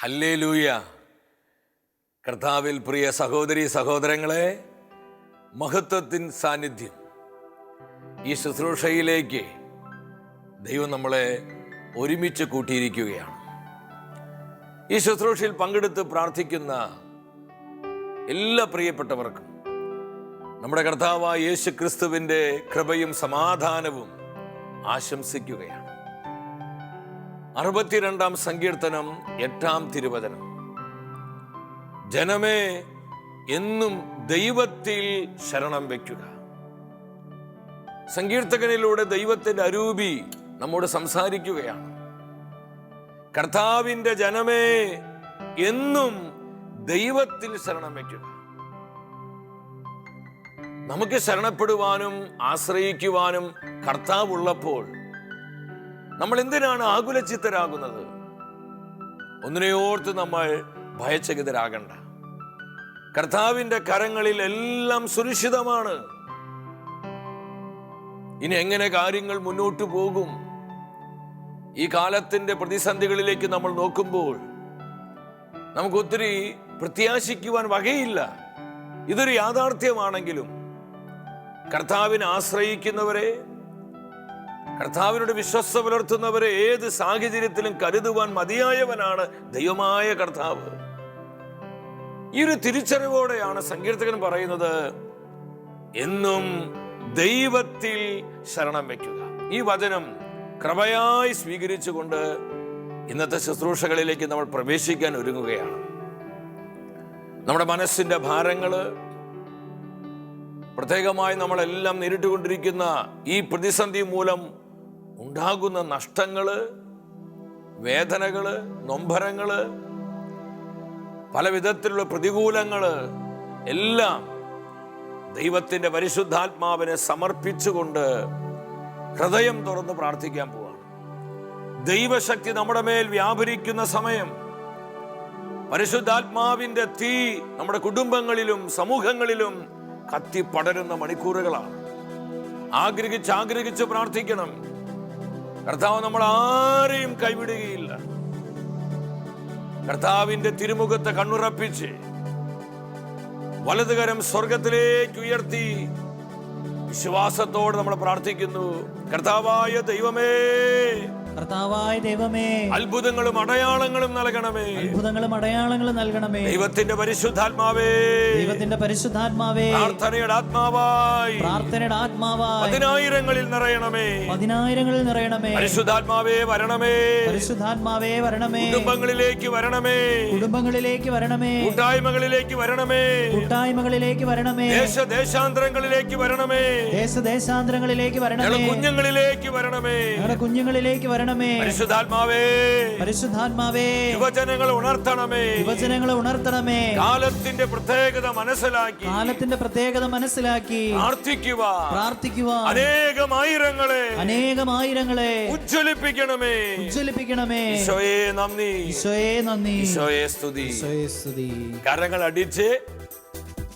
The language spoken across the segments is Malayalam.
ഹല്ലേലൂയ. കർത്താവിൽ പ്രിയ സഹോദരി സഹോദരങ്ങളെ, മഹത്വത്തിൻ സാന്നിധ്യം ഈ ശുശ്രൂഷയിലേക്ക് ദൈവം നമ്മളെ ഒരുമിച്ച് കൂട്ടിയിരിക്കുകയാണ്. ഈ ശുശ്രൂഷയിൽ പങ്കെടുത്ത് പ്രാർത്ഥിക്കുന്ന എല്ലാ പ്രിയപ്പെട്ടവർക്കും നമ്മുടെ കർത്താവായ യേശു ക്രിസ്തുവിൻ്റെ കൃപയും സമാധാനവും ആശംസിക്കുകയാണ്. 62-ാം സങ്കീർത്തനം 8-ാം തിരുവചനം: ജനമേ, എന്നും ദൈവത്തിൽ ശരണം വയ്ക്കുക. സങ്കീർത്തകനിലൂടെ ദൈവത്തിന്റെ അരൂപി നമ്മോട് സംസാരിക്കുകയാണ്. കർത്താവിന്റെ ജനമേ, എന്നും ദൈവത്തിൽ ശരണം വയ്ക്കുക. നമുക്ക് ശരണപ്പെടുവാനും ആശ്രയിക്കുവാനും കർത്താവ് ഉള്ളപ്പോൾ നമ്മൾ എന്തിനാണ് ആകുലചിത്തരാകുന്നത്? ഒന്നിനെയോർത്ത് നമ്മൾ ഭയചകിതരാകണ്ട. കർത്താവിന്റെ കരങ്ങളിൽ എല്ലാം സുരക്ഷിതമാണ്. ഇനി എങ്ങനെ കാര്യങ്ങൾ മുന്നോട്ട് പോകും? ഈ കാലത്തിന്റെ പ്രതിസന്ധികളിലേക്ക് നമ്മൾ നോക്കുമ്പോൾ നമുക്ക് ഒത്തിരി പ്രത്യാശിക്കുവാൻ വകയില്ല. ഇതൊരു യാഥാർത്ഥ്യമാണെങ്കിലും കർത്താവിനെ ആശ്രയിക്കുന്നവരെ, കർത്താവിനോട് വിശ്വസ്ത പുലർത്തുന്നവരെ ഏത് സാഹചര്യത്തിലും കരുതുവാൻ മതിയായവനാണ് ദൈവമായ കർത്താവ്. ഈ ഒരു തിരിച്ചറിവോടെയാണ് സങ്കീർത്തകൻ പറയുന്നത്, എന്നും ദൈവത്തിൽ ശരണം വയ്ക്കുക. ഈ വചനം കൃപയായി സ്വീകരിച്ചുകൊണ്ട് ഇന്നത്തെ ശുശ്രൂഷകളിലേക്ക് നമ്മൾ പ്രവേശിക്കാൻ ഒരുങ്ങുകയാണ്. നമ്മുടെ മനസ്സിന്റെ ഭാരങ്ങള്, പ്രത്യേകമായി നമ്മളെല്ലാം നേരിട്ടുകൊണ്ടിരിക്കുന്ന ഈ പ്രതിസന്ധി മൂലം ഉണ്ടാകുന്ന നഷ്ടങ്ങള്, വേദനകള്, നൊമ്പരങ്ങള്, പല വിധത്തിലുള്ള പ്രതികൂലങ്ങള് എല്ലാം ദൈവത്തിന്റെ പരിശുദ്ധാത്മാവിനെ സമർപ്പിച്ചുകൊണ്ട് ഹൃദയം തുറന്ന് പ്രാർത്ഥിക്കാൻ പോവാണ്. ദൈവശക്തി നമ്മുടെ മേൽ വ്യാപരിക്കുന്ന സമയം, പരിശുദ്ധാത്മാവിന്റെ തീ നമ്മുടെ കുടുംബങ്ങളിലും സമൂഹങ്ങളിലും കത്തി പടരുന്ന മണിക്കൂറുകളാണ്. ആഗ്രഹിച്ച് പ്രാർത്ഥിക്കണം. കർത്താവ് നമ്മൾ ആരെയും കൈവിടുകയില്ല. കർത്താവിന്റെ തിരുമുഖത്തെ കണ്ണുറപ്പിച്ച് വലതുകരം സ്വർഗത്തിലേക്ക് ഉയർത്തി വിശ്വാസത്തോടെ നമ്മൾ പ്രാർത്ഥിക്കുന്നു. കർത്താവായ ദൈവമേ, കർത്താവായ ദൈവമേ, അത്ഭുതങ്ങളും അടയാളങ്ങളും നൽകണമേ. അത്ഭുതങ്ങളും അടയാളങ്ങളും നൽകണമേ. ദൈവത്തിന്റെ പരിശുദ്ധാത്മാവേ, ദൈവത്തിന്റെ പരിശുദ്ധാത്മാവേ, പ്രാർത്ഥനയുടെ ആത്മാവായി, പ്രാർത്ഥനയുടെ ആത്മാവായി പതിനായിരങ്ങളിൽ നിറയണമേ. പതിനായിരങ്ങളിൽ നിറയണമേ. പരിശുദ്ധാത്മാവേ വരണമേ. പരിശുദ്ധാത്മാവേ വരണമേ. കുടുംബങ്ങളിലേക്ക് വരണമേ. കുടുംബങ്ങളിലേക്ക് വരണമേ. കൂട്ടായ്മകളിലേക്ക് വരണമേ. കൂട്ടായ്മകളിലേക്ക് വരണമേ. ദേശാന്തരങ്ങളിലേക്ക് വരണമേ. ദേശാന്തരങ്ങളിലേക്ക് വരണമേ. കുഞ്ഞുങ്ങളിലേക്ക് വരണമേ. കുഞ്ഞുങ്ങളിലേക്ക് വരണമേ. പരിശുദ്ധാത്മാവേ, പരിശുദ്ധാത്മാവേ, യുവജനങ്ങളെ ഉണർത്തണമേ. യുവജനങ്ങളെ ഉണർത്തണമേ. കാലത്തിന്റെ പ്രത്യേകത മനസ്സിലാക്കി, കാലത്തിന്റെ പ്രത്യേകത മനസ്സിലാക്കി പ്രാർത്ഥിക്കുവാൻ അനേകമായിരങ്ങളെ ഉജ്ജ്വലിപ്പിക്കണമേ. ഈശോയെ നന്ദി, ഈശോയെ നന്ദി, ഈശോയെ സ്തുതി. കരങ്ങൾ അടിച്ച്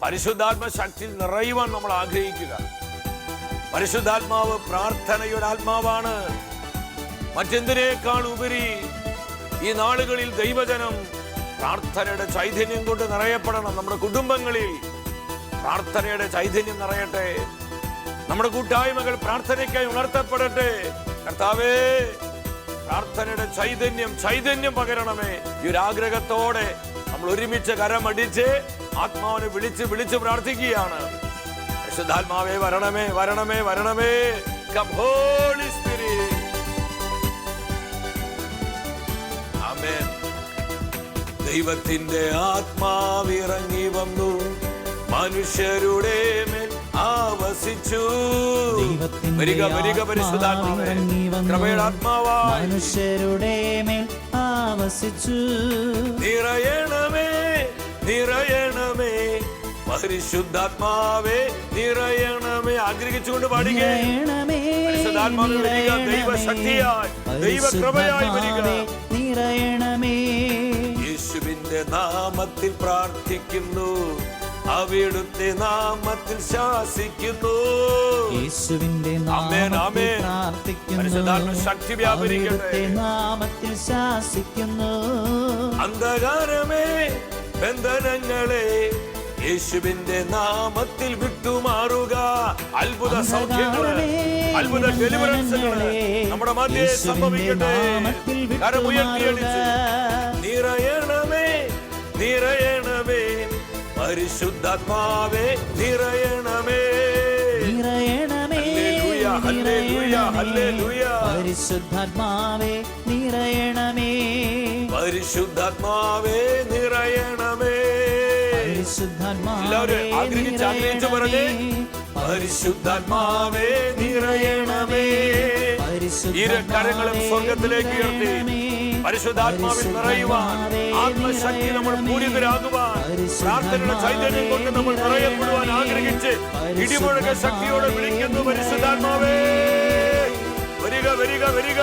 പരിശുദ്ധാത്മ ശക്തി നിറയുവാൻ നമ്മൾ ആഗ്രഹിക്കുക. പരിശുദ്ധാത്മാവ് പ്രാർത്ഥനയുടെ ആത്മാവാണ്. മറ്റെന്തിനേക്കാൾ ഉപരി ഈ നാളുകളിൽ ദൈവജനം പ്രാർത്ഥനയുടെ ചൈതന്യം കൊണ്ട് നിറയപ്പെടണം. നമ്മുടെ കുടുംബങ്ങളിൽ പ്രാർത്ഥനയുടെ ചൈതന്യം നിറയട്ടെ. നമ്മുടെ കൂട്ടായ്മകൾ പ്രാർത്ഥനയ്ക്കായി ഉണർത്തപ്പെടട്ടെ. കർത്താവേ, പ്രാർത്ഥനയുടെ ചൈതന്യം പകരണമേ. ഈ ഒരു ആഗ്രഹത്തോടെ നമ്മൾ ഒരുമിച്ച് കരമടിച്ച് ആത്മാവിനെ വിളിച്ച് പ്രാർത്ഥിക്കുകയാണ്. പരിശുദ്ധാത്മാവേ വരണമേ, വരണമേ, വരണമേ. Come Holy Spirit. ആമേൻ. ദൈവത്തിന്റെ ആത്മാവിറങ്ങി വന്നു, മനുഷ്യരുടെ മേൽ ആവസിച്ചു. വരിക പരിശുദ്ധാത്മാവേ, കൃപയുടെ ആത്മാവായി മനുഷ്യരുടെ മേൽ ആവസിച്ചു. നിറയണമേ, നിറയണമേ, പരിശുദ്ധാത്മാവേ നിറയണമേ. ആഗ്രഹിച്ചുകൊണ്ട് പാടുക. പരിശുദ്ധാത്മാവേ വരിക, ദൈവശക്തിയായി, ദൈവകൃപയായി വരിക. നിറയണമേ. യേശുവിന്റെ നാമത്തിൽ പ്രാർത്ഥിക്കുന്നു, അവിടുത്തെ നാമത്തിൽ ശാസിക്കുന്നു. യേശുവിന്റെ നാമത്തിൽ പ്രാർത്ഥിക്കുന്നു, പരിശുദ്ധാത്മ ശക്തി വ്യാപരിക്കട്ടെ. നാമത്തിൽ ശാസിക്കുന്നു. അന്ധകാരമേ ബന്ധനങ്ങളെ യേശുവിന്റെ നാമത്തിൽ വിട്ടുമാറുക. അത്ഭുത സൗഖ്യങ്ങള്, അത്ഭുത ഡെലിവറൻസുകള് നമ്മുടെ മധ്യേ സംഭവിക്കട്ടെ. കരമുയർത്തിയടിച്ച് നിറയണമേ, നിറയണമേ പരിശുദ്ധാത്മാവേ, നിറയണമേ. ഹല്ലേലൂയ, ഹല്ലേലൂയ, ഹല്ലേലൂയ. പരിശുദ്ധാത്മാവേ നിറയണമേ, പരിശുദ്ധാത്മാവേ നിറയണമേ. എല്ലാവരും ആഗ്രഹിച്ച് ആഗ്രഹിച്ചു പറഞ്ഞേ, പരിശുദ്ധാത്മാവേ നിറയണമേ. ഇരു കരങ്ങളും സ്വർഗത്തിലേക്ക് ഉയർത്തി പരിശുദ്ധാത്മാവിൽ നിറയുവാൻ, ആത്മശക്തി നമ്മൾ പൂരിതരാകുവാൻ, പ്രാർത്ഥനയുടെ ചൈതന്യം കൊണ്ട് നമ്മൾ നിറയപ്പെടുവാൻ ആഗ്രഹിച്ച് ഇടിമുഴക ശക്തിയോടെ വിളിക്കുന്നു, പരിശുദ്ധാത്മാവേ വരിക, വരിക, വരിക.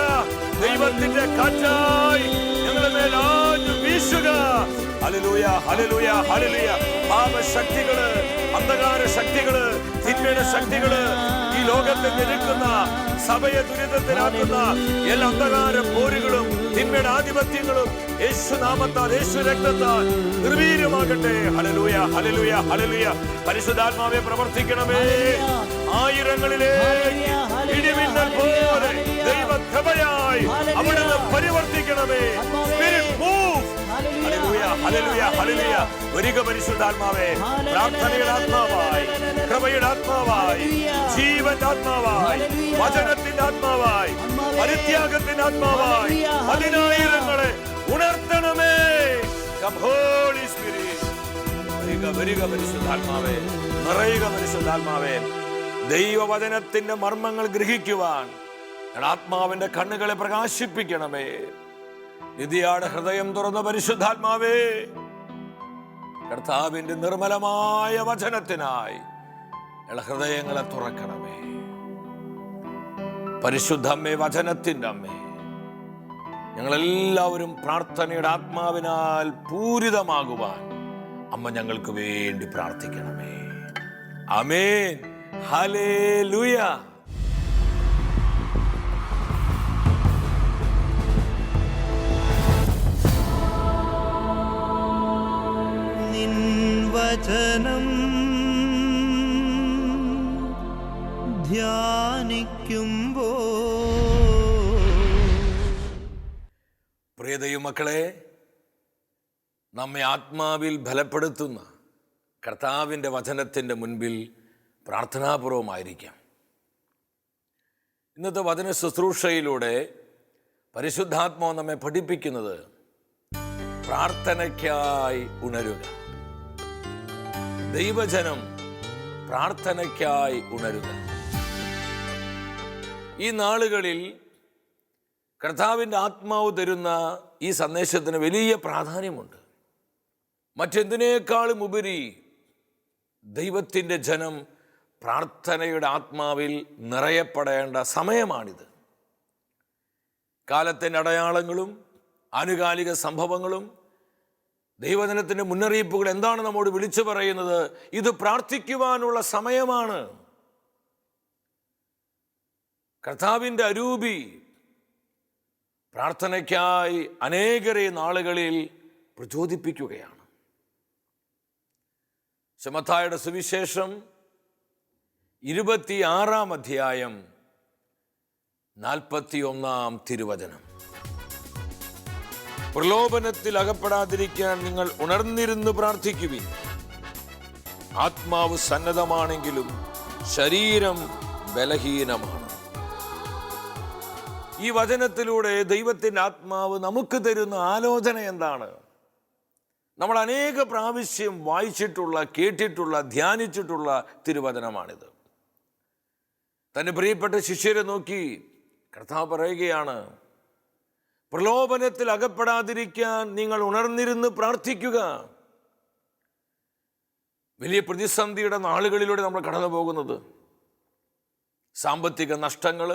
ദൈവത്തിന്റെ കാറ്റായി ഞങ്ങളുടെ മേൽ ആഞ്ഞു വീശുക. ഹല്ലേലൂയ, ഹല്ലേലൂയ, ഹല്ലേലൂയ. പാപശക്തികള്, അന്ധകാര ശക്തികള്, തിന്മയുടെ ശക്തികള്, ഈ ലോകത്തെ ഞെരുക്കുന്ന, സഭയെ ദുരിതത്തിലാക്കുന്ന എല്ലാ അന്ധകാര പോരുകളും തിന്മയുടെ ആധിപത്യങ്ങളും യേശുനാമത്താൽ, യേശു രക്തത്താൽ നിർവീര്യമാകട്ടെ. ഹല്ലേലൂയ, ഹല്ലേലൂയ, ഹല്ലേലൂയ. പരിശുദ്ധാത്മാവേ പ്രവർത്തിക്കണമേ. ആയിരങ്ങളിലെ ഇടിമിന്നൽ പോലെ ദൈവകൃപയായി അവിടുന്ന് പരിവർത്തിക്കണമേ. Spirit move. ഹല്ലേലൂയ, ഹല്ലേലൂയ, ഹല്ലേലൂയ. വരിക പരിശുദ്ധാത്മാവേ, പ്രാർത്ഥനയുടെ ആത്മാവായി, കൃപയുടെ ആത്മാവായി, ജീവന്റെ ആത്മാവായി, വചനത്തിന്റെ ആത്മാവായി, പരിത്യാഗത്തിന്റെ ആത്മാവായി പതിനായിരങ്ങളെ ഉണർത്തണമേ. Come Holy Spirit. വരിക, വരിക പരിശുദ്ധാത്മാവേ, നിറയുക പരിശുദ്ധാത്മാവേ. ദൈവവചനത്തിന്റെ മർമ്മങ്ങൾ ഗ്രഹിക്കുവാൻ ആത്മാവിന്റെ കണ്ണുകളെ പ്രകാശിപ്പിക്കണമേ. നിധിയാട് ഹൃദയം തുറന്ന പരിശുദ്ധാത്മാവേ, കർത്താവിന്റെ നിർമ്മലമായ വചനത്തിനായി ഹൃദയങ്ങളെ തുറക്കണമേ. പരിശുദ്ധ അമ്മേ, വചനത്തിന്റെ അമ്മേ, ഞങ്ങളെല്ലാവരും പ്രാർത്ഥനയുടെ ആത്മാവിനാൽ പൂരിതമാകുവാൻ അമ്മ ഞങ്ങൾക്ക് വേണ്ടി പ്രാർത്ഥിക്കണമേ. ആമേൻ. ഹല്ലേലൂയ. വചനം ധ്യാനിക്കുമ്പോ പ്രിയ ദൈവമക്കളെ, നമ്മെ ആത്മാവിൽ ബലപ്പെടുത്തുന്ന കർത്താവിൻ്റെ വചനത്തിൻ്റെ മുൻപിൽ പ്രാർത്ഥനാപൂർവമായിരിക്കാം. ഇന്നത്തെ വചന ശുശ്രൂഷയിലൂടെ പരിശുദ്ധാത്മാവ് നമ്മെ പഠിപ്പിക്കുന്നത് പ്രാർത്ഥനയ്ക്കായി ഉണരുക. ദൈവജനം പ്രാർത്ഥനയ്ക്കായി ഉണരുക. ഈ നാളുകളിൽ കർത്താവിൻ്റെ ആത്മാവ് തരുന്ന ഈ സന്ദേശത്തിന് വലിയ പ്രാധാന്യമുണ്ട്. മറ്റെന്തിനേക്കാളും ഉപരി ദൈവത്തിൻ്റെ ജനം പ്രാർത്ഥനയുടെ ആത്മാവിൽ നിറയപ്പെടേണ്ട സമയമാണിത്. കാലത്തിൻ്റെ അടയാളങ്ങളും ആനുകാലിക സംഭവങ്ങളും ദൈവജനത്തിൻ്റെ മുന്നറിയിപ്പുകൾ എന്താണ് നമ്മോട് വിളിച്ചു പറയുന്നത്? ഇത് പ്രാർത്ഥിക്കുവാനുള്ള സമയമാണ്. കർത്താവിൻ്റെ അരൂപി പ്രാർത്ഥനയ്ക്കായി അനേകരെ നാളുകളിൽ പ്രചോദിപ്പിക്കുകയാണ്. മത്തായിയുടെ സുവിശേഷം 26-ാം അധ്യായം 41-ാം തിരുവചനം. പ്രലോഭനത്തിൽ അകപ്പെടാതിരിക്കാൻ നിങ്ങൾ ഉണർന്നിരുന്ന് പ്രാർത്ഥിക്കുവിൻ. ആത്മാവ് സന്നദ്ധമാണെങ്കിലും ശരീരം ബലഹീനമാണ്. ഈ വചനത്തിലൂടെ ദൈവത്തിൻ്റെ ആത്മാവ് നമുക്ക് തരുന്ന ആലോചന എന്താണ്? നമ്മൾ അനേക പ്രാവശ്യം വായിച്ചിട്ടുള്ള, കേട്ടിട്ടുള്ള, ധ്യാനിച്ചിട്ടുള്ള തിരുവചനമാണിത്. തൻ്റെ പ്രിയപ്പെട്ട ശിഷ്യരെ നോക്കി കർത്താവ് പറയുകയാണ്, പ്രലോഭനത്തിൽ അകപ്പെടാതിരിക്കാൻ നിങ്ങൾ ഉണർന്നിരുന്ന് പ്രാർത്ഥിക്കുക. വലിയ പ്രതിസന്ധിയുടെ നാളുകളിലൂടെ നമ്മൾ കടന്നു പോകുന്നത്. സാമ്പത്തിക നഷ്ടങ്ങൾ,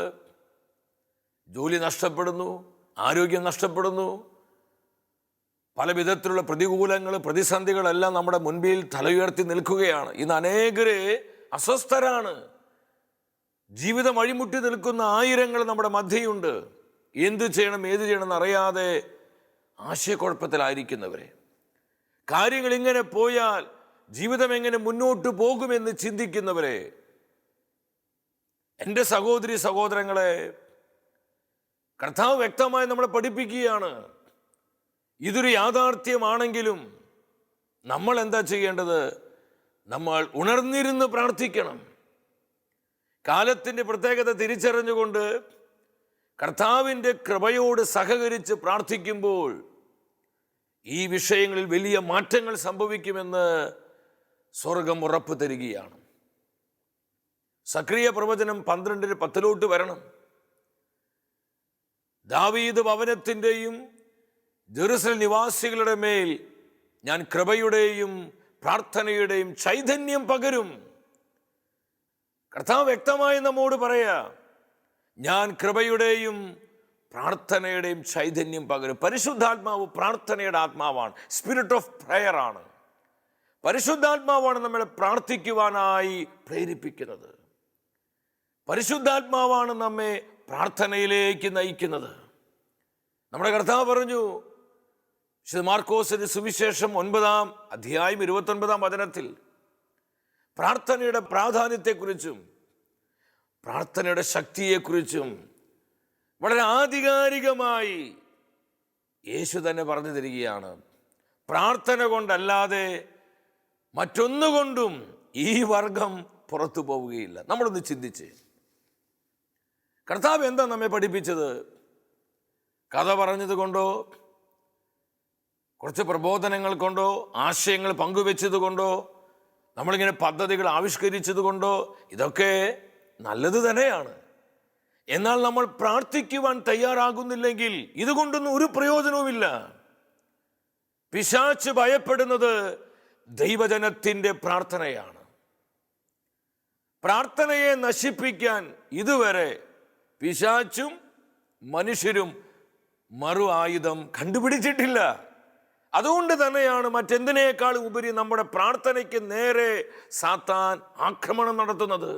ജോലി നഷ്ടപ്പെടുന്നു, ആരോഗ്യം നഷ്ടപ്പെടുന്നു, പല വിധത്തിലുള്ള പ്രതികൂലങ്ങൾ, പ്രതിസന്ധികളെല്ലാം നമ്മുടെ മുൻപിൽ തലയുയർത്തി നിൽക്കുകയാണ്. ഇന്ന് അനേകരെ അസ്വസ്ഥരാണ്. ജീവിതം വഴിമുട്ടി നിൽക്കുന്ന ആയിരങ്ങൾ നമ്മുടെ മധ്യയുണ്ട്. എന്ത് ചെയ്യണം, ഏത് ചെയ്യണമെന്ന് അറിയാതെ ആശയക്കുഴപ്പത്തിലായിരിക്കുന്നവരെ, കാര്യങ്ങൾ ഇങ്ങനെ പോയാൽ ജീവിതം എങ്ങനെ മുന്നോട്ട് പോകുമെന്ന് ചിന്തിക്കുന്നവരെ, എൻ്റെ സഹോദരി സഹോദരങ്ങളെ, കർത്താവ് വ്യക്തമായി നമ്മളെ പഠിപ്പിക്കുകയാണ്. ഇതൊരു യാഥാർത്ഥ്യമാണെങ്കിലും നമ്മൾ എന്താ ചെയ്യേണ്ടത്? നമ്മൾ ഉണർന്നിരുന്ന് പ്രാർത്ഥിക്കണം. കാലത്തിൻ്റെ പ്രത്യേകത തിരിച്ചറിഞ്ഞുകൊണ്ട് കർത്താവിൻ്റെ കൃപയോട് സഹകരിച്ച് പ്രാർത്ഥിക്കുമ്പോൾ ഈ വിഷയങ്ങളിൽ വലിയ മാറ്റങ്ങൾ സംഭവിക്കുമെന്ന് സ്വർഗം ഉറപ്പ് തരികയാണ്. സക്രിയ പ്രവചനം 12:10 വരണം. ദാവീദ് ഭവനത്തിൻ്റെയും ജെറുസലേം നിവാസികളുടെ മേൽ ഞാൻ കൃപയുടെയും പ്രാർത്ഥനയുടെയും ചൈതന്യം പകരും. കർത്താവ് വ്യക്തമായി നമ്മോട് പറയാ, ഞാൻ കൃപയുടെയും പ്രാർത്ഥനയുടെയും ചൈതന്യം പകരും. പരിശുദ്ധാത്മാവ് പ്രാർത്ഥനയുടെ ആത്മാവാണ്, സ്പിരിറ്റ് ഓഫ് പ്രയർ ആണ്. പരിശുദ്ധാത്മാവാണ് നമ്മളെ പ്രാർത്ഥിക്കുവാനായി പ്രേരിപ്പിക്കുന്നത്. പരിശുദ്ധാത്മാവാണ് നമ്മെ പ്രാർത്ഥനയിലേക്ക് നയിക്കുന്നത്. നമ്മുടെ കർത്താവ് പറഞ്ഞു, മാർക്കോസിന്റെ സുവിശേഷം 9-29 പ്രാർത്ഥനയുടെ പ്രാധാന്യത്തെക്കുറിച്ചും പ്രാർത്ഥനയുടെ ശക്തിയെക്കുറിച്ചും വളരെ ആധികാരികമായി യേശു തന്നെ പറഞ്ഞു തരികയാണ്. പ്രാർത്ഥന കൊണ്ടല്ലാതെ മറ്റൊന്നുകൊണ്ടും ഈ വർഗം പുറത്തു പോവുകയില്ല. നമ്മളൊന്ന് ചിന്തിച്ച്, കർത്താവ് എന്താ നമ്മെ പഠിപ്പിച്ചത്? കഥ പറഞ്ഞത് കൊണ്ടോ, കുറച്ച് പ്രബോധനങ്ങൾ കൊണ്ടോ, ആശയങ്ങൾ പങ്കുവെച്ചത് കൊണ്ടോ, നമ്മളിങ്ങനെ പദ്ധതികൾ ആവിഷ്കരിച്ചത് കൊണ്ടോ, ഇതൊക്കെ നല്ലത് തന്നെയാണ്. എന്നാൽ നമ്മൾ പ്രാർത്ഥിക്കുവാൻ തയ്യാറാകുന്നില്ലെങ്കിൽ ഇതുകൊണ്ടൊന്നും ഒരു പ്രയോജനവുമില്ല. പിശാച് ഭയപ്പെടുന്നത് ദൈവജനത്തിൻ്റെ പ്രാർത്ഥനയാണ്. പ്രാർത്ഥനയെ നശിപ്പിക്കാൻ ഇതുവരെ പിശാചും മനുഷ്യരും മറു ആയുധം കണ്ടുപിടിച്ചിട്ടില്ല. അതുകൊണ്ട് തന്നെയാണ് മറ്റെന്തിനേക്കാളും ഉപരി നമ്മുടെ പ്രാർത്ഥനയ്ക്ക് നേരെ സാത്താൻ ആക്രമണം നടത്തുന്നത്.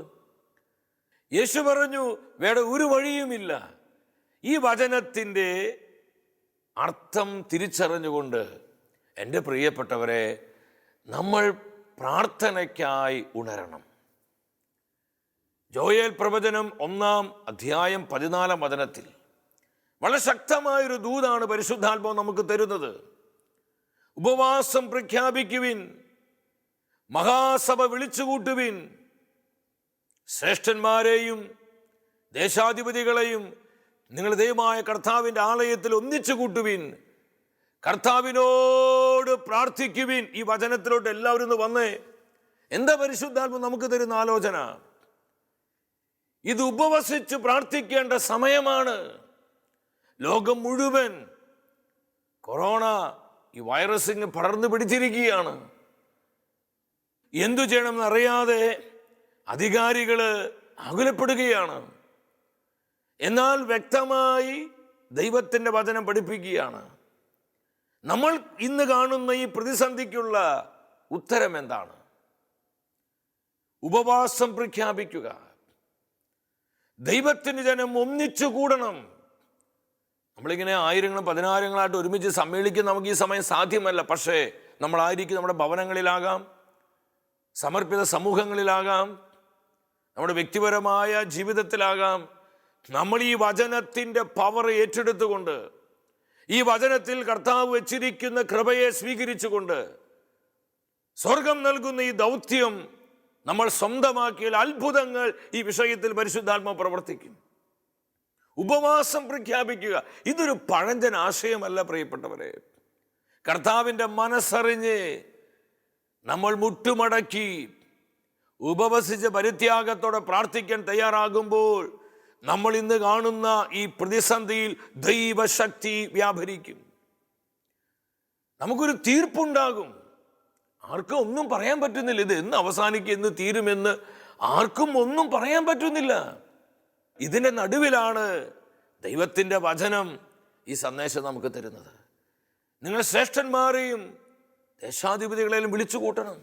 യേശു പറഞ്ഞു, വേറെ ഒരു വഴിയുമില്ല. ഈ വചനത്തിൻ്റെ അർത്ഥം തിരിച്ചറിഞ്ഞുകൊണ്ട് എൻ്റെ പ്രിയപ്പെട്ടവരെ, നമ്മൾ പ്രാർത്ഥനയ്ക്കായി ഉണരണം. ജോയേൽ പ്രവചനം 1-14 വളരെ ശക്തമായൊരു ദൂതാണ് പരിശുദ്ധാത്മാവ് നമുക്ക് തരുന്നത്. ഉപവാസം പ്രഖ്യാപിക്കുവിൻ, മഹാസഭ വിളിച്ചുകൂട്ടുവിൻ, ശ്രേഷ്ഠന്മാരെയും ദേശാധിപതികളെയും നിങ്ങൾ ദൈവമായ കർത്താവിൻ്റെ ആലയത്തിൽ ഒന്നിച്ചു കൂട്ടുവിൻ, കർത്താവിനോട് പ്രാർത്ഥിക്കുവിൻ. ഈ വചനത്തിലോട്ട് എല്ലാവരും ഒന്ന് വന്നേ. എന്താ പരിശുദ്ധാത്മാവ് നമുക്ക് തരുന്ന ആലോചന? ഇത് ഉപവസിച്ച് പ്രാർത്ഥിക്കേണ്ട സമയമാണ്. ലോകം മുഴുവൻ കൊറോണ ഈ വൈറസിന് പടർന്നു പിടിച്ചിരിക്കുകയാണ്. എന്തു ചെയ്യണമെന്ന് അറിയാതെ അധികാരികൾ ആകുലപ്പെടുകയാണ്. എന്നാൽ വ്യക്തമായി ദൈവത്തിൻ്റെ വചനം പഠിപ്പിക്കുകയാണ്. നമ്മൾ ഇന്ന് കാണുന്ന ഈ പ്രതിസന്ധിക്കുള്ള ഉത്തരം എന്താണ്? ഉപവാസം പ്രഖ്യാപിക്കുക. ദൈവത്തിന് ജനം ഒന്നിച്ചു കൂടണം. നമ്മളിങ്ങനെ ആയിരങ്ങളും പതിനായിരങ്ങളായിട്ട് ഒരുമിച്ച് സമ്മേളിക്കാൻ നമുക്ക് ഈ സമയം സാധ്യമല്ല. പക്ഷേ നമ്മളായിരിക്കും നമ്മുടെ ഭവനങ്ങളിലാകാം, സമർപ്പിത സമൂഹങ്ങളിലാകാം, നമ്മുടെ വ്യക്തിപരമായ ജീവിതത്തിലാകാം. നമ്മൾ ഈ വചനത്തിൻ്റെ പവർ ഏറ്റെടുത്തുകൊണ്ട്, ഈ വചനത്തിൽ കർത്താവ് വെച്ചിരിക്കുന്ന കൃപയെ സ്വീകരിച്ചുകൊണ്ട് സ്വർഗം നൽകുന്ന ഈ ദൗത്യം നമ്മൾ സ്വന്തമാക്കിയാൽ അത്ഭുതങ്ങൾ ഈ വിഷയത്തിൽ പരിശുദ്ധാത്മാവ് പ്രവർത്തിക്കും. ഉപവാസം പ്രഖ്യാപിക്കുക. ഇതൊരു പഴഞ്ചൻ ആശയമല്ല പ്രിയപ്പെട്ടവരെ. കർത്താവിൻ്റെ മനസ്സറിഞ്ഞ് നമ്മൾ മുട്ടുമടക്കി ഉപവസിച്ച് പരിത്യാഗത്തോടെ പ്രാർത്ഥിക്കാൻ തയ്യാറാകുമ്പോൾ നമ്മൾ ഇന്ന് കാണുന്ന ഈ പ്രതിസന്ധിയിൽ ദൈവശക്തി വ്യാപരിക്കും. നമുക്കൊരു തീർപ്പുണ്ടാകും. ആർക്കും ഒന്നും പറയാൻ പറ്റുന്നില്ല. ഇത് എന്ന് അവസാനിക്കും, എന്ന് തീരുമെന്ന് ആർക്കും ഒന്നും പറയാൻ പറ്റുന്നില്ല. ഇതിൻ്റെ നടുവിലാണ് ദൈവത്തിൻ്റെ വചനം ഈ സന്ദേശം നമുക്ക് തരുന്നത്. നിങ്ങൾ ശ്രേഷ്ഠന്മാരെയും ദേശാധിപതികളെയും വിളിച്ചു കൂട്ടണം,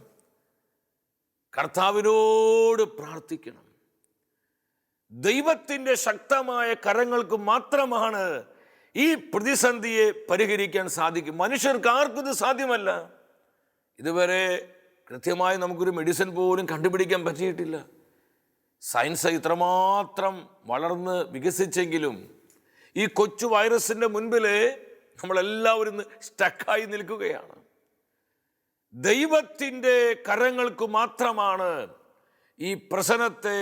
കർത്താവിനോട് പ്രാർത്ഥിക്കണം. ദൈവത്തിൻ്റെ ശക്തമായ കരങ്ങൾക്ക് മാത്രമാണ് ഈ പ്രതിസന്ധിയെ പരിഹരിക്കാൻ സാധിക്കും. മനുഷ്യർക്ക് ആർക്കും ഇത് സാധ്യമല്ല. ഇതുവരെ കൃത്യമായി നമുക്കൊരു മെഡിസിൻ പോലും കണ്ടുപിടിക്കാൻ പറ്റിയിട്ടില്ല. സയൻസ് ഇത്രമാത്രം വളർന്ന് വികസിച്ചെങ്കിലും ഈ കൊച്ചു വൈറസിൻ്റെ മുൻപിൽ നമ്മളെല്ലാവരും സ്റ്റക്കായി നിൽക്കുകയാണ്. ദൈവത്തിൻ്റെ കരങ്ങൾക്ക് മാത്രമാണ് ഈ പ്രശ്നത്തെ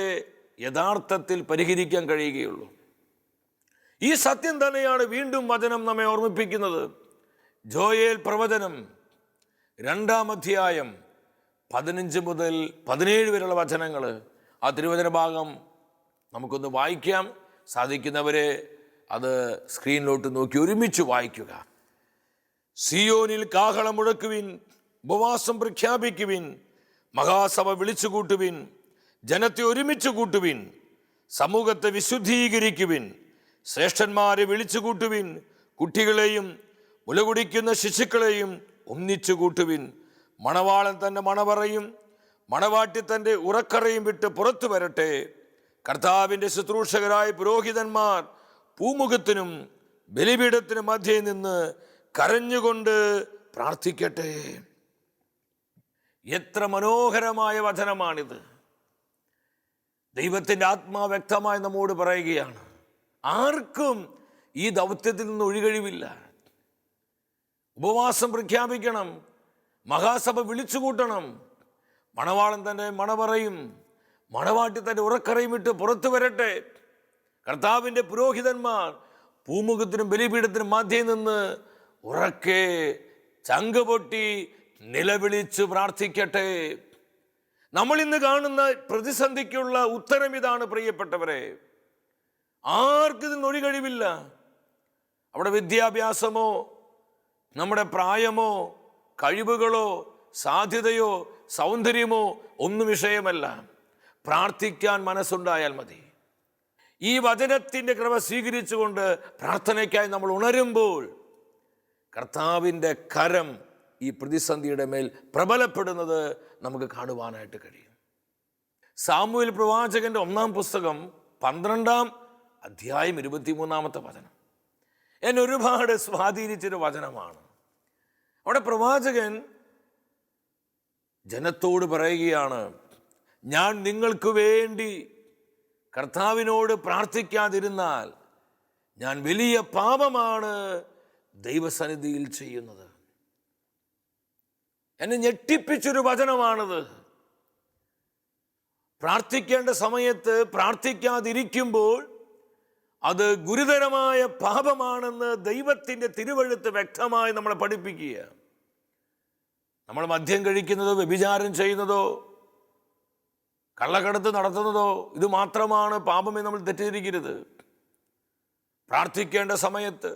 യഥാർത്ഥത്തിൽ പരിഹരിക്കാൻ കഴിയുകയുള്ളൂ. ഈ സത്യം തന്നെയാണ് വീണ്ടും വചനം നമ്മെ ഓർമ്മിപ്പിക്കുന്നത്. ജോയേൽ പ്രവചനം 2-ാം അധ്യായം 15 മുതൽ 17 വരെയുള്ള വചനങ്ങൾ, ആ തിരുവചന ഭാഗം നമുക്കൊന്ന് വായിക്കാം. സാധിക്കുന്നവരെ അത് സ്ക്രീനിലോട്ട് നോക്കി ഒരുമിച്ച് വായിക്കുക. സിയോനിൽ കാഹളം മുഴക്കുവിൻ, ഉപവാസം പ്രഖ്യാപിക്കുവിൻ, മഹാസഭ വിളിച്ചു കൂട്ടുവിൻ, ജനത്തെ ഒരുമിച്ച് കൂട്ടുവിൻ, സമൂഹത്തെ വിശുദ്ധീകരിക്കുവിൻ, ശ്രേഷ്ഠന്മാരെ വിളിച്ചു കൂട്ടുവിൻ, കുട്ടികളെയും മുലകുടിക്കുന്ന ശിശുക്കളെയും ഒന്നിച്ചു കൂട്ടുവിൻ. മണവാളൻ തൻ്റെ മണവറയും മണവാട്ടി തൻ്റെ ഉറക്കറയും വിട്ട് പുറത്തു വരട്ടെ. കർത്താവിൻ്റെ ശുശ്രൂഷകരായ പുരോഹിതന്മാർ പൂമുഖത്തിനും ബലിപീഠത്തിനും മധ്യേ നിന്ന് കരഞ്ഞുകൊണ്ട് പ്രാർത്ഥിക്കട്ടെ. എത്ര മനോഹരമായ വചനമാണിത്. ദൈവത്തിൻ്റെ ആത്മാവ് വ്യക്തമായി നമ്മോട് പറയുകയാണ്, ആർക്കും ഈ ദൗത്യത്തിൽ നിന്ന് ഒഴികഴിവില്ല. ഉപവാസം പ്രഖ്യാപിക്കണം, മഹാസഭ വിളിച്ചുകൂട്ടണം, മണവാളൻ തൻ്റെ മണവറയും മണവാട്ടി തൻ്റെ ഉറക്കറയും വിട്ട് പുറത്തു വരട്ടെ. കർത്താവിൻ്റെ പുരോഹിതന്മാർ പൂമുഖത്തിനും ബലിപീഠത്തിനും മധ്യേ നിന്ന് ഉറക്കെ ചങ്ക് പൊട്ടി നിലവിളിച്ച് പ്രാർത്ഥിക്കട്ടെ. നമ്മൾ ഇന്ന് കാണുന്ന പ്രതിസന്ധിക്കുള്ള ഉത്തരം ഇതാണ് പ്രിയപ്പെട്ടവരെ. ആർക്കും ഇതിന് ഒഴികഴിവില്ല. അവിടെ വിദ്യാഭ്യാസമോ നമ്മുടെ പ്രായമോ കഴിവുകളോ സാധ്യതയോ സൗന്ദര്യമോ ഒന്നും വിഷയമല്ല. പ്രാർത്ഥിക്കാൻ മനസ്സുണ്ടായാൽ മതി. ഈ വചനത്തിൻ്റെ കൃപ സ്വീകരിച്ചുകൊണ്ട് പ്രാർത്ഥനയ്ക്കായി നമ്മൾ ഉണരുമ്പോൾ കർത്താവിൻ്റെ കരം ഈ പ്രതിസന്ധിയുടെ മേൽ പ്രബലപ്പെടുന്നത് നമുക്ക് കാണുവാനായിട്ട് കഴിയും. സാമുവേൽ പ്രവാചകന്റെ 1-ാം പുസ്തകം 12-ാം അധ്യായം 23-ാമത്തെ വചനം എന്നെ ഒരുപാട് സ്വാധീനിച്ചൊരു വചനമാണ്. അവിടെ പ്രവാചകൻ ജനത്തോട് പറയുകയാണ്, ഞാൻ നിങ്ങൾക്ക് വേണ്ടി കർത്താവിനോട് പ്രാർത്ഥിക്കാതിരുന്നാൽ ഞാൻ വലിയ പാപമാണ് ദൈവസന്നിധിയിൽ ചെയ്യുന്നത്. എന്നെ ഞെട്ടിപ്പിച്ചൊരു വചനമാണത്. പ്രാർത്ഥിക്കേണ്ട സമയത്ത് പ്രാർത്ഥിക്കാതിരിക്കുമ്പോൾ അത് ഗുരുതരമായ പാപമാണെന്ന് ദൈവത്തിൻ്റെ തിരുവെഴുത്ത് വ്യക്തമായി നമ്മളെ പഠിപ്പിക്കുക. നമ്മൾ മദ്യം കഴിക്കുന്നതോ വ്യഭിചാരം ചെയ്യുന്നതോ കള്ളക്കടത്ത് നടത്തുന്നതോ ഇത് മാത്രമാണ് പാപമെന്ന് നമ്മൾ തെറ്റിദ്ധരിക്കരുത്. പ്രാർത്ഥിക്കേണ്ട സമയത്ത്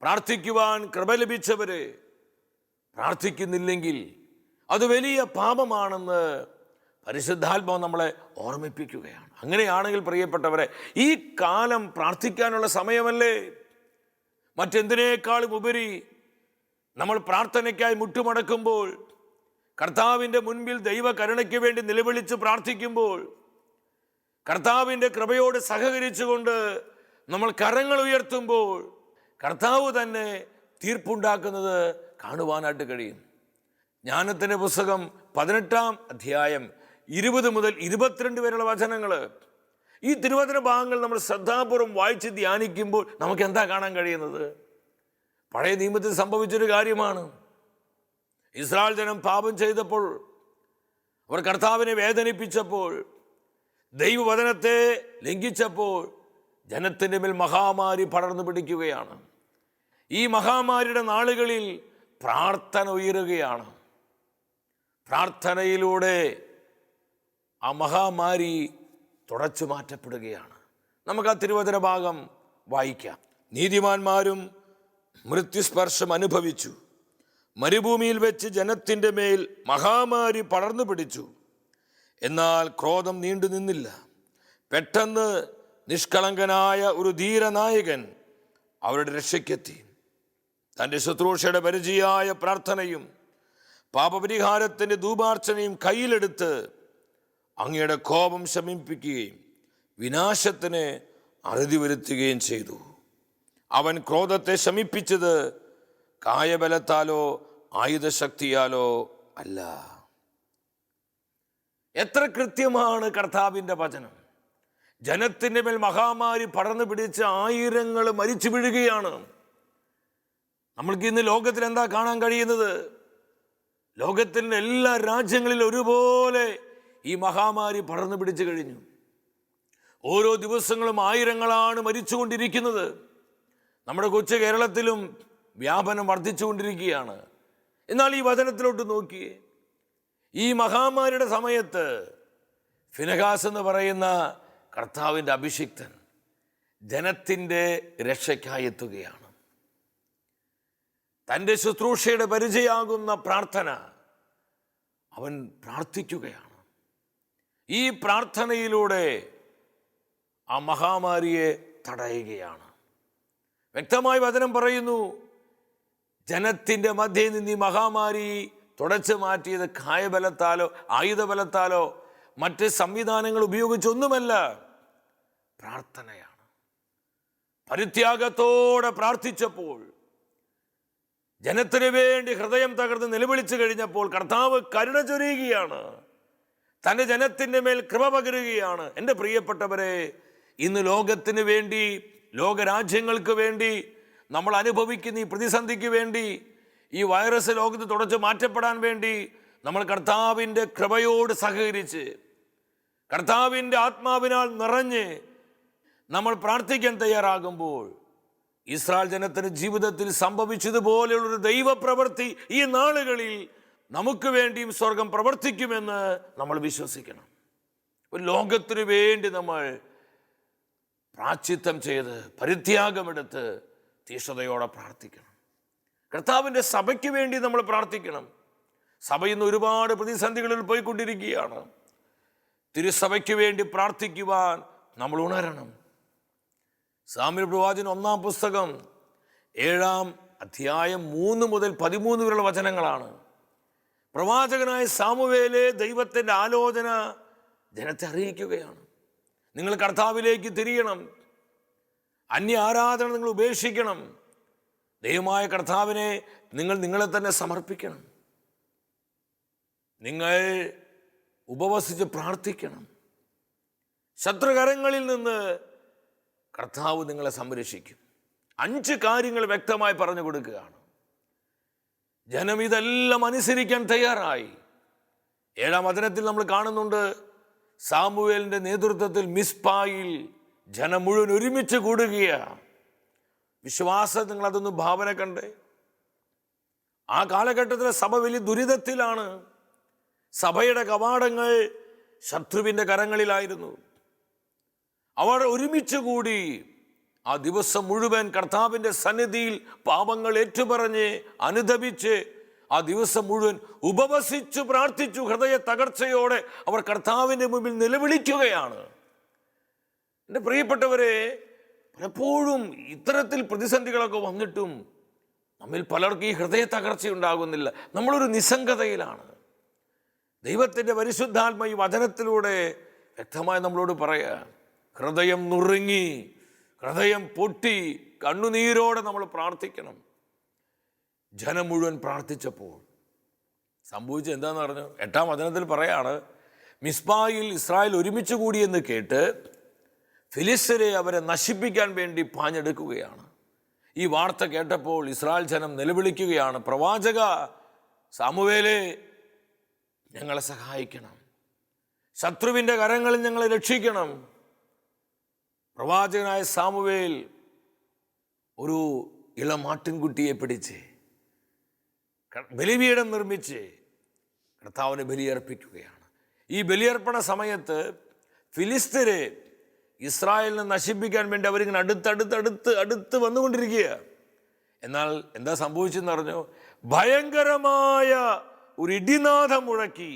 പ്രാർത്ഥിക്കുവാൻ കൃപ ലഭിച്ചവരെ പ്രാർത്ഥിക്കുന്നില്ലെങ്കിൽ അത് വലിയ പാപമാണെന്ന് പരിശുദ്ധാത്മാവ് നമ്മളെ ഓർമ്മിപ്പിക്കുകയാണ്. അങ്ങനെയാണെങ്കിൽ പ്രിയപ്പെട്ടവരെ, ഈ കാലം പ്രാർത്ഥിക്കാനുള്ള സമയമല്ലേ? മറ്റെന്തിനേക്കാളും ഉപരി നമ്മൾ പ്രാർത്ഥനയ്ക്കായി മുട്ടുമടക്കുമ്പോൾ, കർത്താവിൻ്റെ മുൻപിൽ ദൈവകരുണയ്ക്ക് വേണ്ടി നിലവിളിച്ച് പ്രാർത്ഥിക്കുമ്പോൾ, കർത്താവിൻ്റെ കൃപയോട് സഹകരിച്ചുകൊണ്ട് നമ്മൾ കരങ്ങൾ ഉയർത്തുമ്പോൾ കർത്താവ് തന്നെ തീർപ്പുണ്ടാക്കുന്നത് കാണുവാനായിട്ട് കഴിയും. ജ്ഞാനത്തിൻ്റെ പുസ്തകം 18-ാം അധ്യായം 20 മുതൽ 22 വരെയുള്ള വചനങ്ങൾ, ഈ തിരുവചന ഭാഗങ്ങൾ നമ്മൾ ശ്രദ്ധാപൂർവം വായിച്ച് ധ്യാനിക്കുമ്പോൾ നമുക്ക് എന്താ കാണാൻ കഴിയുന്നത്? പഴയ നിയമത്തിൽ സംഭവിച്ചൊരു കാര്യമാണ്. ഇസ്രായേൽ ജനം പാപം ചെയ്തപ്പോൾ, അവർ കർത്താവിനെ വേദനിപ്പിച്ചപ്പോൾ, ദൈവവചനത്തെ ലംഘിച്ചപ്പോൾ ജനത്തിൻ്റെ മേൽ മഹാമാരി പടർന്നു പിടിക്കുകയാണ്. ഈ മഹാമാരിയുടെ നാളുകളിൽ പ്രാർത്ഥന ഉയരുകയാണ്. പ്രാർത്ഥനയിലൂടെ ആ മഹാമാരി തുടച്ചു മാറ്റപ്പെടുകയാണ്. നമുക്ക് ആ തിരുവചന ഭാഗം വായിക്കാം. നീതിമാന്മാരും മൃത്യുസ്പർശം അനുഭവിച്ചു. മരുഭൂമിയിൽ വെച്ച് ജനത്തിൻ്റെ മേൽ മഹാമാരി പടർന്നു പിടിച്ചു. എന്നാൽ ക്രോധം നീണ്ടു നിന്നില്ല. പെട്ടെന്ന് നിഷ്കളങ്കനായ ഒരു ധീരനായകൻ അവരുടെ രക്ഷയ്ക്കെത്തി. തൻ്റെ ശുശ്രൂഷയുടെ പരിചയായ പ്രാർത്ഥനയും പാപപരിഹാരത്തിൻ്റെ ധൂപാർച്ചനയും കയ്യിലെടുത്ത് അങ്ങയുടെ കോപം ശമിപ്പിക്കുകയും വിനാശത്തിന് അറുതി വരുത്തുകയും ചെയ്തു. അവൻ ക്രോധത്തെ ശമിപ്പിച്ചത് കായബലത്താലോ ആയുധശക്തിയാലോ അല്ല. എത്ര കൃത്യമാണ് കർത്താവിൻ്റെ വചനം. ജനത്തിൻ്റെ മേൽ മഹാമാരി പടർന്നു പിടിച്ച് ആയിരങ്ങൾ മരിച്ചു വീഴുകയാണ്. നമ്മൾക്ക് ഇന്ന് ലോകത്തിൽ എന്താ കാണാൻ കഴിയുന്നത്? ലോകത്തിൻ്റെ എല്ലാ രാജ്യങ്ങളിലും ഒരുപോലെ ഈ മഹാമാരി പടർന്നു പിടിച്ചു കഴിഞ്ഞു. ഓരോ ദിവസങ്ങളും ആയിരങ്ങളാണ് മരിച്ചുകൊണ്ടിരിക്കുന്നത്. നമ്മുടെ കൊച്ചു കേരളത്തിലും വ്യാപനം വർദ്ധിച്ചുകൊണ്ടിരിക്കുകയാണ്. എന്നാൽ ഈ വചനത്തിലോട്ട് നോക്കിയേ, ഈ മഹാമാരിയുടെ സമയത്ത് ഫിനെഹാസ് എന്ന് പറയുന്ന കർത്താവിൻ്റെ അഭിഷിക്തൻ ജനത്തിൻ്റെ രക്ഷയ്ക്കായി എത്തുകയാണ്. തൻ്റെ ശുശ്രൂഷയുടെ പരിചയമാകുന്ന പ്രാർത്ഥന അവൻ പ്രാർത്ഥിക്കുകയാണ്. ഈ പ്രാർത്ഥനയിലൂടെ ആ മഹാമാരിയെ തടയുകയാണ്. വ്യക്തമായി വചനം പറയുന്നു, ജനത്തിൻ്റെ മധ്യേ നിന്ന് ഈ മഹാമാരി തുടച്ചു മാറ്റിയത് കായബലത്താലോ ആയുധബലത്താലോ മറ്റ് സംവിധാനങ്ങൾ ഉപയോഗിച്ചൊന്നുമല്ല, പ്രാർത്ഥനയാണ്. പരിത്യാഗത്തോടെ പ്രാർത്ഥിച്ചപ്പോൾ, ജനത്തിന് വേണ്ടി ഹൃദയം തകർന്ന് നിലവിളിച്ചു കഴിഞ്ഞപ്പോൾ കർത്താവ് കരുണ ചൊരിയുകയാണ്. തൻ്റെ ജനത്തിൻ്റെ മേൽ കൃപ പകരുകയാണ്. എൻ്റെ പ്രിയപ്പെട്ടവരെ, ഇന്ന് ലോകത്തിന് വേണ്ടി, ലോകരാജ്യങ്ങൾക്ക് വേണ്ടി നമ്മൾ അനുഭവിക്കുന്ന ഈ പ്രതിസന്ധിക്ക് വേണ്ടി, ഈ വൈറസ് ലോകത്ത് തുടച്ചു മാറ്റപ്പെടാൻ വേണ്ടി നമ്മൾ കർത്താവിൻ്റെ കൃപയോട് സഹകരിച്ച്, കർത്താവിൻ്റെ ആത്മാവിനാൽ നിറഞ്ഞ് നമ്മൾ പ്രാർത്ഥിക്കാൻ തയ്യാറാകുമ്പോൾ ഇസ്രായേൽ ജനത്തിന് ജീവിതത്തിൽ സംഭവിച്ചതുപോലെയുള്ളൊരു ദൈവപ്രവൃത്തി ഈ നാളുകളിൽ നമുക്ക് വേണ്ടിയും സ്വർഗം പ്രവർത്തിക്കുമെന്ന് നമ്മൾ വിശ്വസിക്കണം. ഒരു ലോകത്തിനു വേണ്ടി നമ്മൾ പ്രാശ്ചിത്തം ചെയ്ത് പരിത്യാഗമെടുത്ത് തീഷ്ണതയോടെ പ്രാർത്ഥിക്കണം. കർത്താവിൻ്റെ സഭയ്ക്ക് വേണ്ടി നമ്മൾ പ്രാർത്ഥിക്കണം. സഭ ഇന്ന് ഒരുപാട് പ്രതിസന്ധികളിൽ പോയിക്കൊണ്ടിരിക്കുകയാണ്. തിരുസഭയ്ക്ക് വേണ്ടി പ്രാർത്ഥിക്കുവാൻ നമ്മൾ ഉണരണം. സാമുവേൽ പ്രവാചകൻ 1-ാം പുസ്തകം 7-ാം അധ്യായം 3 മുതൽ 13 വരെയുള്ള വചനങ്ങളാണ്. പ്രവാചകനായ സാമുവേലെ ദൈവത്തിൻ്റെ ആലോചന ജനത്തെ അറിയിക്കുകയാണ്. നിങ്ങൾ കർത്താവിലേക്ക് തിരിയണം, അന്യ ആരാധന നിങ്ങൾ ഉപേക്ഷിക്കണം, ദൈവമായ കർത്താവിനെ നിങ്ങളെ തന്നെ സമർപ്പിക്കണം, നിങ്ങൾ ഉപവസിച്ച് പ്രാർത്ഥിക്കണം, ശത്രുകരങ്ങളിൽ നിന്ന് കർത്താവ് നിങ്ങളെ സംരക്ഷിക്കും. 5 കാര്യങ്ങൾ വ്യക്തമായി പറഞ്ഞു കൊടുക്കുകയാണ്. ജനം ഇതെല്ലാം അനുസരിക്കാൻ തയ്യാറായി. 7-ാം വചനത്തിൽ നമ്മൾ കാണുന്നുണ്ട്, സാമുവേലിൻ്റെ നേതൃത്വത്തിൽ മിസ്പായിൽ ജനം മുഴുവൻ ഒരുമിച്ച് കൂടുകയാണ്. വിശ്വാസം, നിങ്ങൾ അതൊന്ന് ഭാവന കണ്ടേ. ആ കാലഘട്ടത്തിലെ സഭ വലിയ ദുരിതത്തിലാണ്. സഭയുടെ കവാടങ്ങൾ ശത്രുവിൻ്റെ കരങ്ങളിലായിരുന്നു. അവർ ഒരുമിച്ച് കൂടി ആ ദിവസം മുഴുവൻ കർത്താവിൻ്റെ സന്നിധിയിൽ പാപങ്ങൾ ഏറ്റുപറഞ്ഞ് അനുദപിച്ച് ആ ദിവസം മുഴുവൻ ഉപവസിച്ചു പ്രാർത്ഥിച്ചു. ഹൃദയ തകർച്ചയോടെ അവർ കർത്താവിൻ്റെ മുമ്പിൽ നിലവിളിക്കുകയാണ്. എൻ്റെ പ്രിയപ്പെട്ടവരെ, പലപ്പോഴും ഇത്തരത്തിൽ പ്രതിസന്ധികളൊക്കെ വന്നിട്ടും നമ്മിൽ പലർക്കും ഈ ഹൃദയ തകർച്ച ഉണ്ടാകുന്നില്ല. നമ്മളൊരു നിസ്സംഗതയിലാണ്. ദൈവത്തിൻ്റെ പരിശുദ്ധാത്മ ഈ വചനത്തിലൂടെ വ്യക്തമായി നമ്മളോട് പറയാ, ഹൃദയം നുറുങ്ങി, ഹൃദയം പൊട്ടി, കണ്ണുനീരോടെ നമ്മൾ പ്രാർത്ഥിക്കണം. ജനം മുഴുവൻ പ്രാർത്ഥിച്ചപ്പോൾ സംഭവിച്ചത് എന്താണെന്ന് പറഞ്ഞു. 8-ാം വചനത്തിൽ പറയാണ്, മിസ്പായിൽ ഇസ്രായേൽ ഒരുമിച്ച് കൂടിയെന്ന് കേട്ട് ഫിലിസ്ത്യരെ അവരെ നശിപ്പിക്കാൻ വേണ്ടി പാഞ്ഞെടുക്കുകയാണ്. ഈ വാർത്ത കേട്ടപ്പോൾ ഇസ്രായേൽ ജനം നിലവിളിക്കുകയാണ്, പ്രവാചക സാമുവേലേ, ഞങ്ങളെ സഹായിക്കണം, ശത്രുവിൻ്റെ കരങ്ങളിൽ ഞങ്ങളെ രക്ഷിക്കണം. പ്രവാചകനായ സാമുവേൽ ഒരു ഇളമാട്ടിൻകുട്ടിയെ പിടിച്ച് ബലിപീഠം നിർമ്മിച്ച് കർത്താവിന് ബലിയർപ്പിക്കുകയാണ്. ഈ ബലിയർപ്പണ സമയത്ത് ഫിലിസ്ത്യരെ ഇസ്രായേലിനെ നശിപ്പിക്കാൻ വേണ്ടി അവരിങ്ങനെ അടുത്ത് വന്നുകൊണ്ടിരിക്കുക. എന്നാൽ എന്താ സംഭവിച്ചെന്ന് പറഞ്ഞു, ഭയങ്കരമായ ഒരു ഇടിനാഥം മുഴക്കി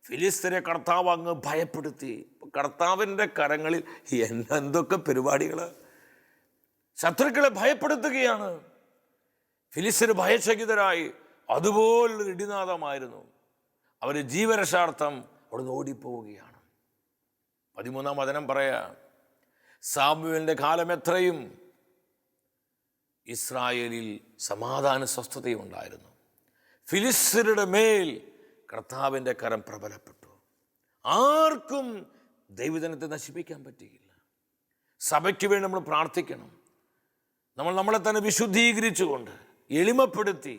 ഫിലിസ്ത്യരെ കർത്താവ് അങ്ങ് ഭയപ്പെടുത്തി. കർത്താവിൻ്റെ കരങ്ങളിൽ എന്തൊക്കെ പരിപാടികൾ! ശത്രുക്കളെ ഭയപ്പെടുത്തുകയാണ്. ഫിലിസ്ത്യർ ഭയചകിതരായി. അതുപോലൊരു ഇടിനാഥമായിരുന്നു. അവർ ജീവരക്ഷാർത്ഥം അവിടുന്ന് ഓടിപ്പോവുകയാണ്. 13-ാം വചനം പറയാ, സാമുവേലിൻ്റെ കാലം എത്രയും ഇസ്രായേലിൽ സമാധാന സ്വസ്ഥതയുണ്ടായിരുന്നു. ഫിലിസ്ത്യരുടെ മേൽ കർത്താവിൻ്റെ കരം പ്രബലപ്പെട്ടു. ആർക്കും ദൈവജനത്തെ നശിപ്പിക്കാൻ പറ്റുകയില്ല. സഭയ്ക്ക് വേണ്ടി നമ്മൾ പ്രാർത്ഥിക്കണം. നമ്മൾ നമ്മളെ തന്നെ വിശുദ്ധീകരിച്ചുകൊണ്ട് എളിമപ്പെടുത്തി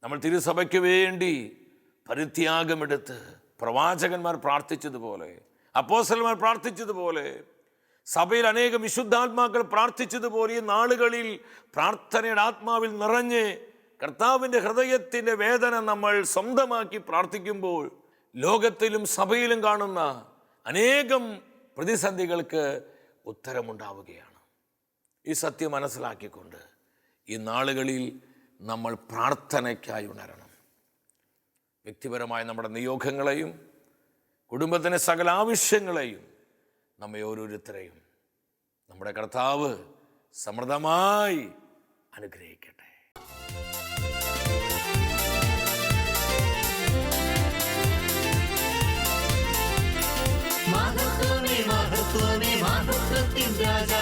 നമ്മൾ തിരുസഭയ്ക്ക് വേണ്ടി പരിത്യാഗമെടുത്ത് പ്രവാചകന്മാർ പ്രാർത്ഥിച്ചതുപോലെ, അപ്പോസ്തലന്മാർ പ്രാർത്ഥിച്ചതുപോലെ, സഭയിൽ അനേകം വിശുദ്ധാത്മാക്കൾ പ്രാർത്ഥിച്ചതുപോലെ ഈ നാളുകളിൽ പ്രാർത്ഥനയുടെ ആത്മാവിൽ നിറഞ്ഞ് കർത്താവിൻ്റെ ഹൃദയത്തിൻ്റെ വേദന നമ്മൾ സ്വന്തമാക്കി പ്രാർത്ഥിക്കുമ്പോൾ ലോകത്തിലും സഭയിലും കാണുന്ന അനേകം പ്രതിസന്ധികൾക്ക് ഉത്തരമുണ്ടാവുകയാണ്. ഈ സത്യം മനസ്സിലാക്കിക്കൊണ്ട് ഈ നാളുകളിൽ നമ്മൾ പ്രാർത്ഥനയ്ക്കായി ഉണരണം. വ്യക്തിപരമായ നമ്മുടെ നിയോഗങ്ങളെയും കുടുംബത്തിൻ്റെ സകല ആവശ്യങ്ങളെയും നമ്മെ ഓരോരുത്തരെയും നമ്മുടെ കർത്താവ് സമൃദ്ധമായി അനുഗ്രഹിക്കട്ടെ. മഹത്വമേ മഹത്വമേ മഹത്വത്തിൻ രാജാ